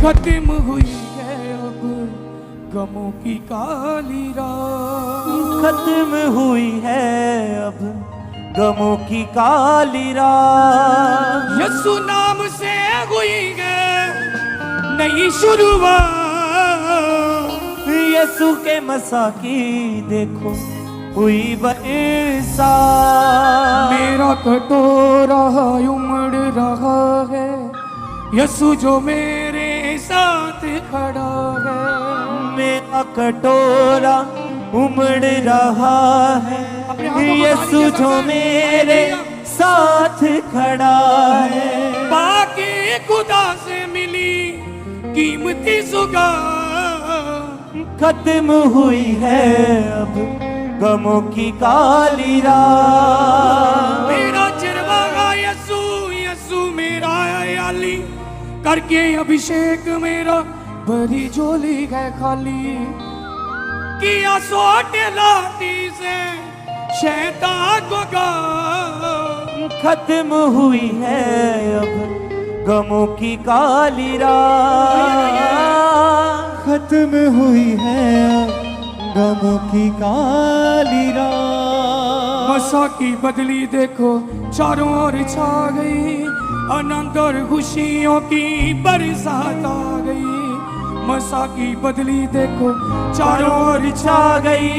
खत्म हुई है अब गमों की काली रात, खत्म हुई है अब गमों की काली रात। यीशु नाम से हुई है नई शुरुआत, यीशु के मसा की देखो हुई बरसा। मेरा कटोरा उमड़ रहा है, यीशु जो मेरे साथ खड़ा है। मेरा कटोरा उमड़ रहा है, यीशु जो मेरे साथ खड़ा है। बाकी खुदा से मिली कीमती सुगार, खत्म हुई है अब गमों की काली रात। मेरा चरवाहा यीशु, यीशु मेरा याली, करके अभिषेक मेरा भरी झोली है खाली। किया सोटे लाठी से शैतान को गाल, खत्म हुई है अब गमों की काली रात। खत्म हुई है गमों की काली रात। मसा की बदली देखो चारों ओर छा गई, आनंद और खुशियों की बरसात आ गई। मसा की बदली देखो चारों ओर छा गई,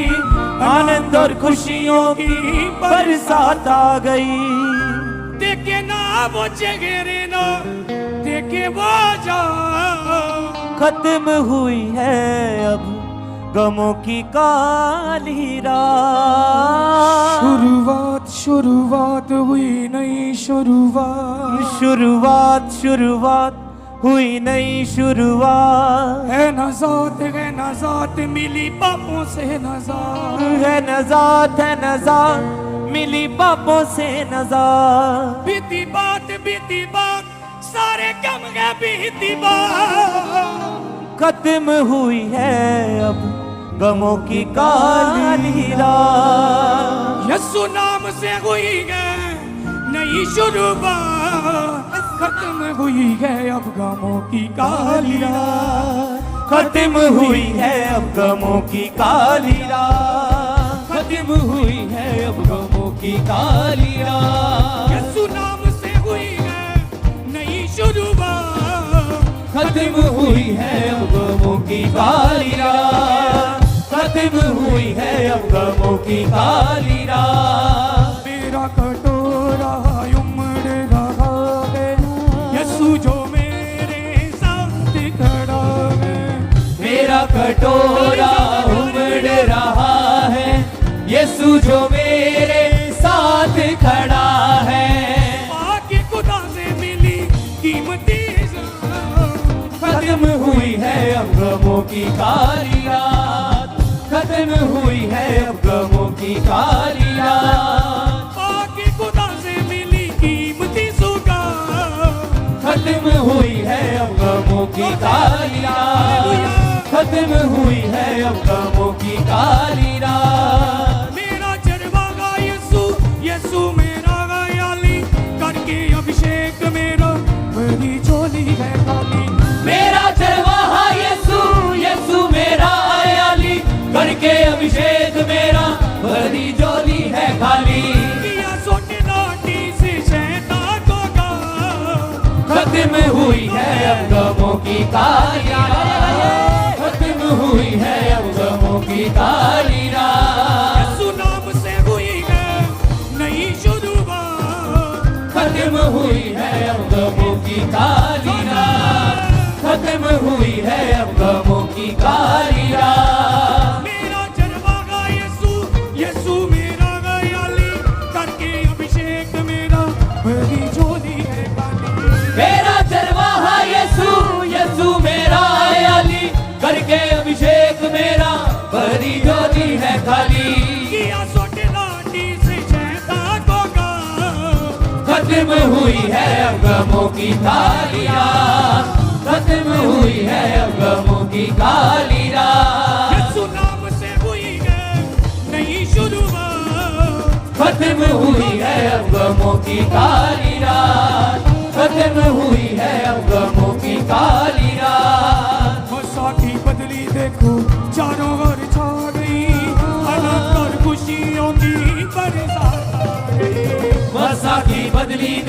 आनंद और खुशियों की बरसात आ गई। देखे ना वो चेहरे ना देखे वो जा, खत्म हुई है अब गमों की काली रात। शुरुआत शुरुआत हुई नई शुरुआत, शुरुआत शुरुआत हुई नई शुरुआत। है नजात मिली पापों से नजात, है नजात मिली पापों से नजात। बीती बात सारे कम गए बीती बात। खत्म हुई है अब गमों की काली रात। यीशु नाम से हुई है नई शुरुआत, खत्म हुई है अब गमों की काली रात। खत्म हुई है अब गमों की काली रात। खत्म हुई है अब गमों की काली रात। यीशु नाम से हुई है नई शुरुआत, खत्म हुई है अब गमों की काली रात। खत्म हुई है अब गमों की काली रात। मेरा कटोरा उमड़ रहा है, यीशु जो मेरे साथ खड़ा है। मेरा कटोरा उमड़ रहा है, यीशु जो मेरे साथ खड़ा है। आके खुदा से मिली कीमती खत्म हुई है अब गमों की काली रात। खत्म हुई है अब गमों की काली रात। आके खुदा से मिली कीमती सुगार, खत्म हुई है अब गमों की काली रात। खत्म हुई है अब गमों की काली रात। मेरा चरवाहा यीशु, यीशु मेरा याली, करके अभिषेक मेरा भरी झोली है खाली। मेरा चरवाहा यीशु, यीशु मेरा आयाली, करके अभिषेक मेरा भरी झोली है खाली। किया सोटे लाठी से शैतान को गाल, खत्म हुई है अब गमों की काली रात। खत्म हुई है अब गमों की काली रात। यीशु नाम से हुई है नई शुरुआत, खत्म हुई है अब गमों की काली रात। खत्म हुई है अब गमों की काली रात। मेरा चरवाहा यीशु, यीशु मेरा याली, करके अभिषेक मेरा भरी झोली है खाली। मेरा चरवाहा यीशु, यीशु मेरा आयाली, करके अभिषेक मेरा भरी झोली है खाली। किया सोटे लाठी से शैतान को गाल, खत्म हुई है अब गमों की काली रात। खत्म हुई है अब गमों की काली रात। यीशु नाम से हुई है नई शुरुआत, खत्म हुई है अब गमों की काली रात। खत्म हुई है अब गमों की काली रात।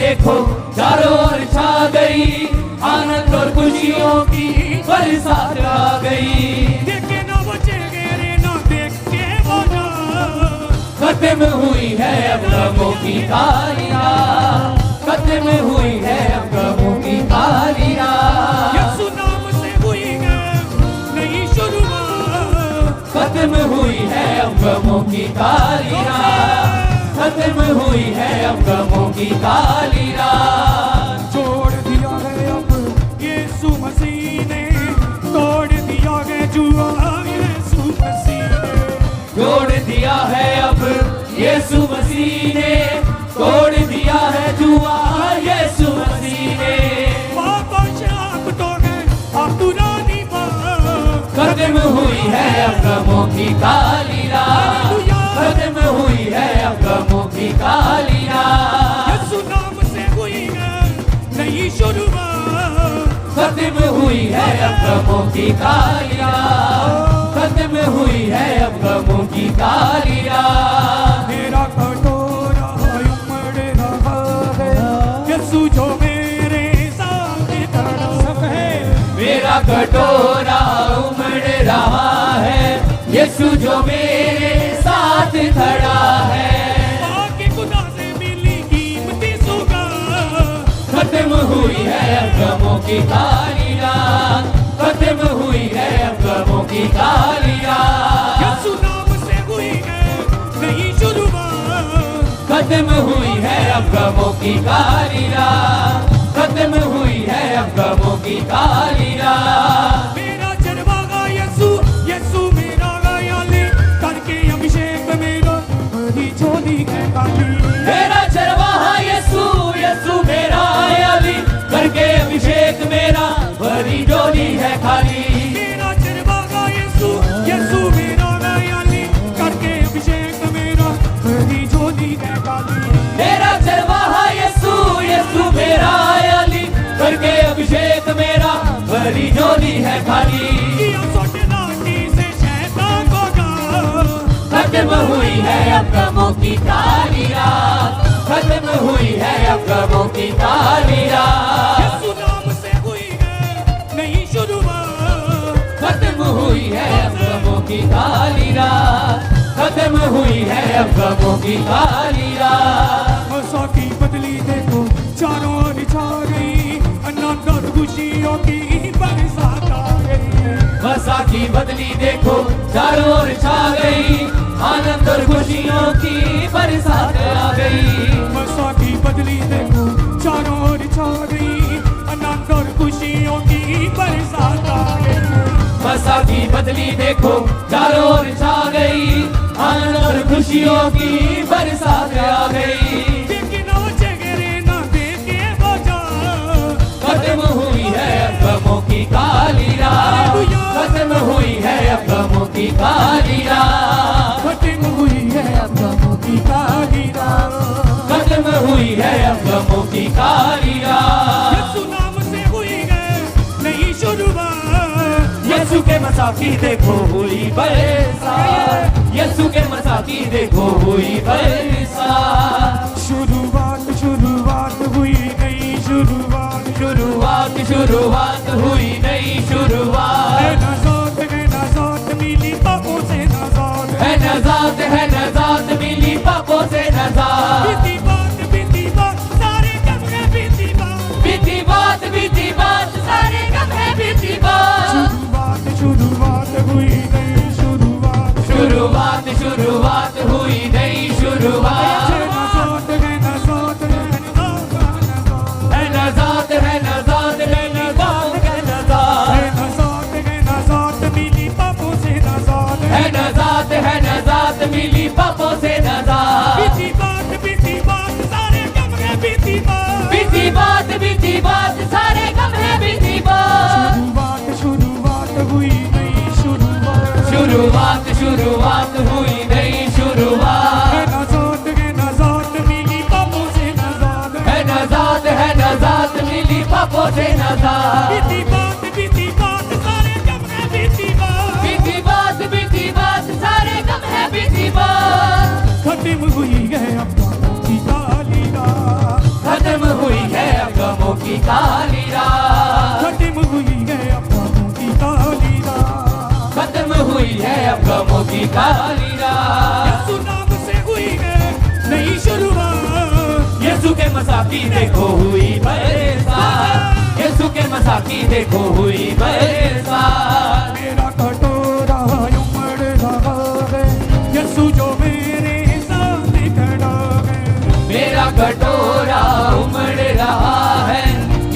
देखो चारों ओर छा गई, आनंद और खुशियों की बरसात आ गई। देखे ना बचे गहरे ना देख के बोला, खत्म हुई है अब गमों की काली रात, खत्म हुई है अब गमों की काली रात। यीशु नाम से हुई है नई शुरुआत, खत्म हुई है अब गमों की काली रात, खत्म हुई है अब गमों की काली रात। छोड़ दिया है अब यीशु मसीह ने, तोड़ दिया है जुआ यीशु मसीह ने, जोड़ दिया है अब यीशु मसीह ने, तोड़ दिया है जुआ यीशु मसीह ने। पापा शाप तो है अब पुरानी बात, खत्म हुई है अब गमों की काली रात, खत्म हुई है अब गमों की काली रात। यीशु नाम से हुई है नई शुरुआत, खत्म हुई है अब गमों की काली रात, खत्म हुई है अब गमों की काली रात। मेरा कटोरा उमड़ रहा है, यीशु जो मेरे साथ तड़प है, मेरा कटोरा उमड़ रहा है, यीशु जो मेरे साथ खड़ा है। आके खुदा से मिली कीमती सौगात, खत्म हुई है अब गमों की काली रात, खत्म हुई है अब गमों की काली रात। यीशु नाम से हुई है नई शुरुआत, खत्म हुई है अब गमों की काली रात, खत्म हुई है अब गमों की काली रात। मेरा चरवाहा यीशु, यीशु मेरा गायाले, करके अभिषेक मेरा भरी झोली है खाली। मेरा चरवाहा यीशु, यीशु मेरा अली, करके अभिषेक मेरा भरी डोली है खाली। मेरा चरवाहा यीशु, यीशु मेरा गायाले, करके अभिषेक मेरा भरी झोली है खाली। मेरा चरवाहा यीशु, यीशु मेरा अली, करके अभिषेक मेरा भरी डोली है खाली। किया सोटे लाठी से शैतान को गा, खत्म हुई है अब गमों की काली रात, खत्म हुई है अब गमों की काली रात। यीशु नाम से हुई है नई शुरुआत, खत्म हुई है अब गमों की काली रात, खत्म हुई है अब गमों की काली रात। आशा की बदली देखो चारों ओर छा गई, आनंद और खुशियों की बरसात आ गई। वर्षा की बदली देखो चारों ओर छा गई, आनंद और खुशियों की बरसात आ गई। आशा की बदली देखो चारों ओर छा गई, आनंद और खुशियों की बरसात आ गई। वर्षा की बदली देखो चारों ओर छा गई, आनंद और खुशियों की बरसात आ गई। देखे ना चेहरे ना देखे बजा, खत्म हुई है अब गमों की काली रात, खत्म हुई है अब गमों की काली रात, खत्म हुई है अब गमों की काली रात। खत्म हुई है अब गमों की काली रात। यीशु नाम से हुई है नई शुरुआत, यीशु के मसाकी देखो हुई बरसात, यीशु के मसाकी देखो हुई बरसात। शुरुआत शुरुआत हुई नई शुरुआत, शुरुआत शुरुआत हुई नई शुरुआत। है नजात मिली पापों से नजात, है नजात मिली पापों से नजात। बीती बात सारे कम है बीती बात, बीती बात सारे गम है बीती बात। शुरुआत हुई नई शुरुआत, शुरुआत हुई नई शुरुआत। है नजात है नजात है नजात मिली पापों से नजात। है नजात मिली पापों से नजात, है नजात मिली पापों से नजात। बीती बात सारे कम है बीती बात, बीती बात सारे गम है बीती बात। शुरुआत हुई नई शुरुआत, शुरुआत हुई नई शुरुआत। है नजात मिली पापों से नजात, है नजात मिली पापों से नजात। बीती बात सारे कम है बीती बीती बात सारे गम है बीती बात। खत्म हुई है अब गमों की काली रात, खत्म काली रात, खत्म हुई है अब गमों की काली रात, खत्म हुई है अब गमों की काली रात। यीशु नाम से हुई है नई शुरुआत, यीशु के मसाकी देखो हुई बरसात, यीशु के मसाकी देखो हुई बरसात। मेरा कटोरा उमड़ रहा है, यीशु जो मेरे साथ खड़ा है, मेरा कटोरा उमड़ रहा है,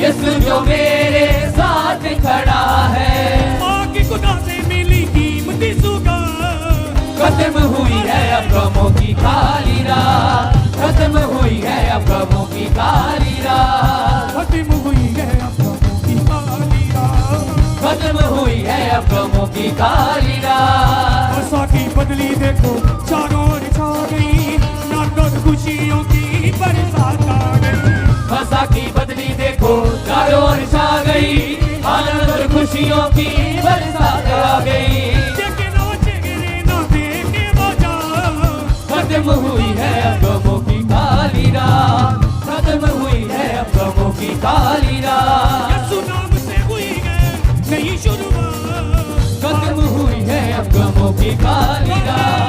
यीशु जो मेरे साथ खड़ा है। माँ की खुदा से मिली कीमती सुगंध, खत्म हुई है अब गमों की काली रात, खत्म हुई है अब गमों की काली रात, खत्म हुई है अब गमों की काली रात, खत्म हुई है अब गमों की काली रात। आशा की बदली देखो चारों ओर छा गई, नंदन खुशियों की बरसात आ गई, मसा की बदली देखो चारों ओर छा गई, आनंद और खुशियों की बरसात आ गई। देखे ना चेहरे ना देखे मजा, खत्म हुई है अब गमों की काली रात, खत्म हुई है अब गमों की काली रात। यीशु नाम से हुई है नई शुरुआत, खत्म हुई है अब गमों की काली रात।